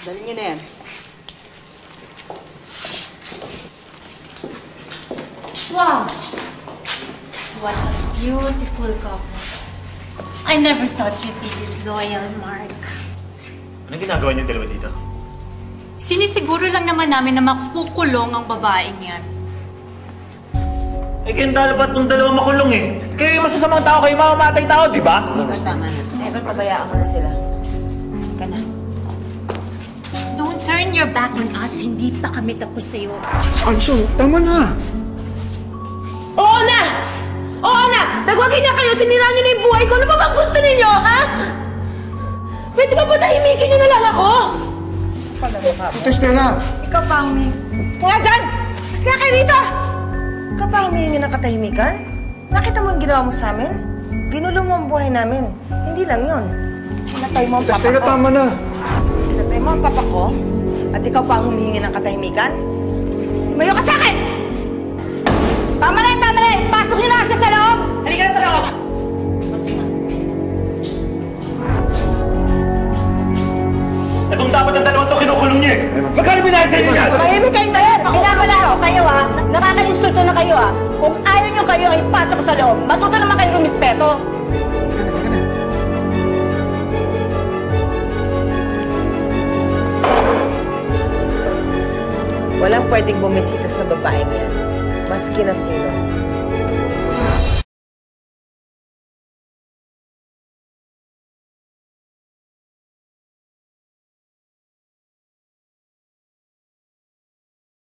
Dali niyo na yan. Wow! What a beautiful couple. I never thought you'd be this loyal, Mark. Anong ginagawa niyo dalawa dito? Sinisiguro lang naman namin na makukulong ang babaeng yan. Eh, kaya dapat nung dalawa makulong eh. Kayo yung masasamang tao, kayo mamamatay tao, di ba? Tama na. Never pabayaan mo na sila. Ka na. Don't turn your back on us. Hindi pa kami tapos sa'yo. Anso, tama na! Oo na! Oo na! Nagwagay na kayo! Sinira niyo na yung buhay ko! Ano ba bang gusto ninyo, ha? Pwede ba patahimikin niyo na lang ako? Ito, Stella! Ikaw pa humingi. Sige nga dyan! Mas nga kayo dito! Ikaw pa humingi ng katahimikan? Nakita mo yung ginawa mo sa amin? Ginulo mo ang buhay namin. Hindi lang yun. Pinatay mo ang papa Stella, ko. tama na! Pinatay mo ang papa ko? At ikaw pa ang humihingi ng katahimikan? Lumayo ka sa akin! Tama na! Tama na! Pasok niyo na siya sa loob! Halika na sa loob! Itong dapat yung dalawang to kinukulong niyo eh. Magkano binayad sa inyo yan? Mahimik kayong dalawa! Pinapala ako kayo, ha? Nakaka-insulto na kayo, ha? Kung ayaw niyo kayo ay pasok ko sa loob, matuto naman kayo rumispeto! Walang pwedeng bumisita sa babaeng yan. Maski na sino.